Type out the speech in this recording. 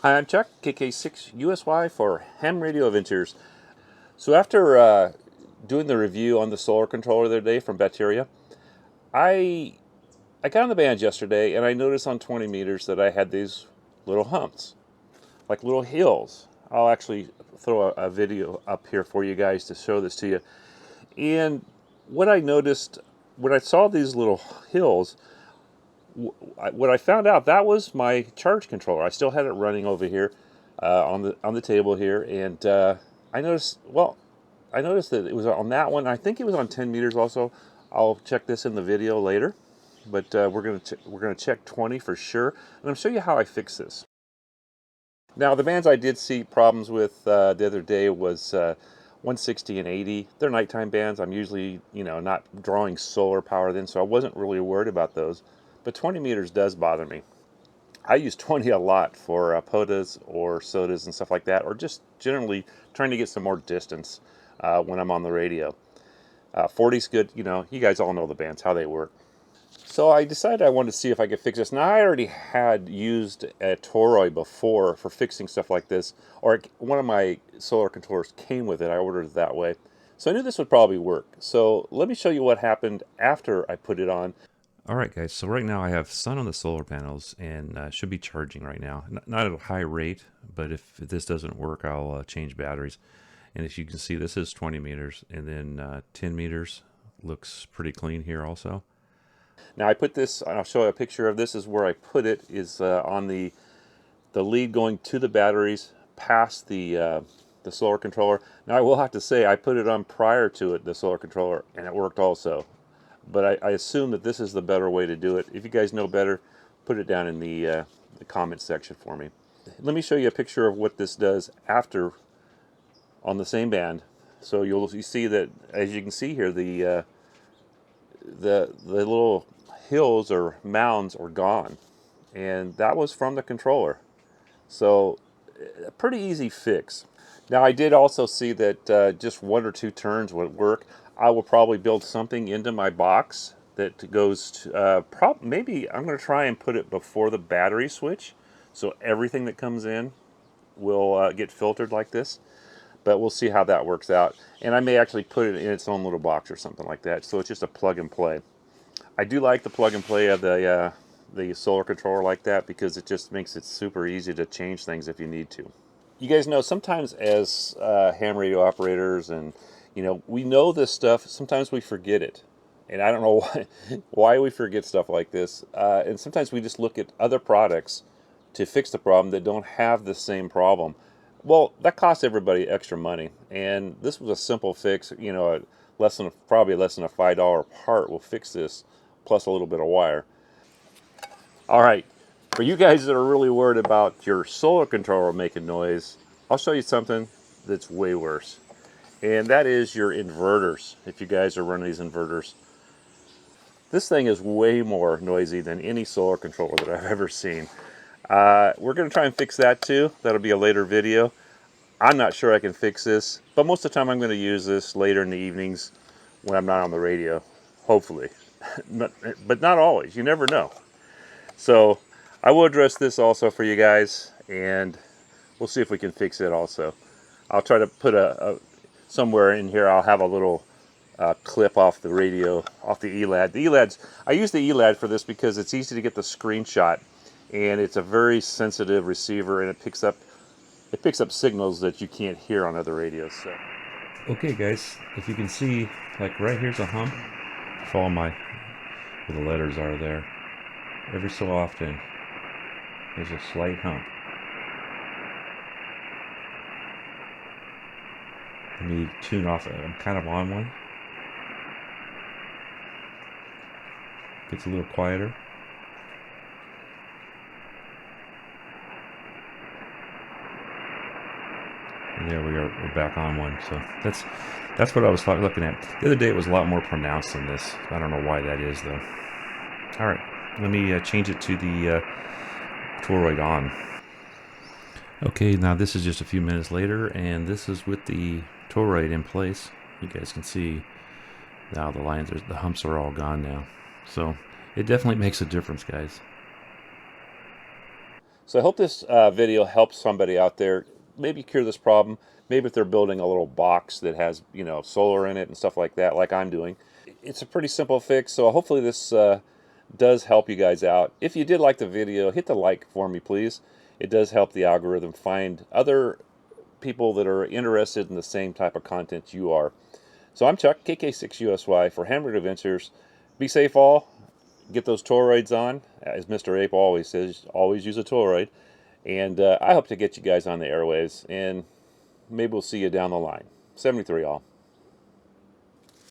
Hi, I'm Chuck, KK6USY for Ham Radio Adventures. So after doing the review on the solar controller the other day from Bacteria, I I got on the bands yesterday and I noticed on 20 meters that I had these little humps, like little hills. I'll actually throw a video up here for you guys to show this to you. And what I noticed when I saw these little hills, what I found out, that was my charge controller. I still had it running over here on the table here, and I noticed. Well, I noticed that it was on that one. I think it was on 10 meters also. I'll check this in the video later, but we're gonna check 20 for sure, and I'm show you how I fix this. Now the bands I did see problems with the other day was 160 and 80. They're nighttime bands. I'm usually not drawing solar power then, so I wasn't really worried about those. But 20 meters does bother me. I use 20 a lot for POTAs or sodas and stuff like that, or just generally trying to get some more distance when I'm on the radio. 40's good. You guys all know the bands, how they work. So I decided I wanted to see if I could fix this. Now I already had used a toroid before for fixing stuff like this, or one of my solar controllers came with it. I ordered it that way. So I knew this would probably work. So let me show you what happened after I put it on. Alright guys, so right now I have sun on the solar panels and should be charging right now. Not at a high rate, but if this doesn't work I'll change batteries. And as you can see, this is 20 meters, and then 10 meters looks pretty clean here also. Now I put this, I'll show you a picture of this, is where I put it, is on the lead going to the batteries past the solar controller. Now I will have to say I put it on prior to the solar controller, and it worked also. But I assume that this is the better way to do it. If you guys know better, put it down in the comment section for me. Let me show you a picture of what this does after on the same band. So you see that, as you can see here, the little hills or mounds are gone, and that was from the controller. So a pretty easy fix. Now I did also see that just one or two turns would work. I will probably build something into my box that goes to, maybe I'm going to try and put it before the battery switch, so everything that comes in will get filtered like this. But we'll see how that works out. And I may actually put it in its own little box or something like that, so it's just a plug and play. I do like the plug and play of the solar controller like that, because it just makes it super easy to change things if you need to. You guys know, sometimes as ham radio operators, and we know this stuff, sometimes we forget it. And I don't know why we forget stuff like this. And sometimes we just look at other products to fix the problem that don't have the same problem. Well, that costs everybody extra money, and this was a simple fix. Probably less than a $5 part will fix this, plus a little bit of wire. All right, for you guys that are really worried about your solar controller making noise, I'll show you something that's way worse, and that is your inverters. If you guys are running these inverters, this thing is way more noisy than any solar controller that I've ever seen. We're going to try and fix that too. That'll be a later video. I'm not sure I can fix this, but most of the time I'm going to use this later in the evenings when I'm not on the radio, hopefully. But not always. You never know. So I will address this also for you guys, and we'll see if we can fix it also. I'll try to put somewhere in here, I'll have a little clip off the radio, off the ELAD. The ELADs, I use the ELAD for this because it's easy to get the screenshot, and it's a very sensitive receiver, and it picks up signals that you can't hear on other radios. So. Okay guys, if you can see, like right here's a hump. Follow where the letters are there. Every so often, there's a slight hump. Let me tune off. I'm kind of on one. Gets a little quieter. And there we are. We're back on one. So that's what I was looking at. The other day it was a lot more pronounced than this. I don't know why that is though. All right, let me change it to the toroid on. Okay, now this is just a few minutes later, and this is with the toroid in place. You guys can see now the humps are all gone now. So it definitely makes a difference, guys. So I hope this video helps somebody out there, maybe cure this problem. Maybe if they're building a little box that has, you know, solar in it and stuff like that, like I'm doing. It's a pretty simple fix, so hopefully this does help you guys out. If you did like the video, hit the like for me, please. It does help the algorithm find other people that are interested in the same type of content you are. So I'm Chuck, KK6USY for Hammered Adventures. Be safe all. Get those toroids on. As Mr. Ape always says, always use a toroid. And I hope to get you guys on the airwaves, and maybe we'll see you down the line. 73 all.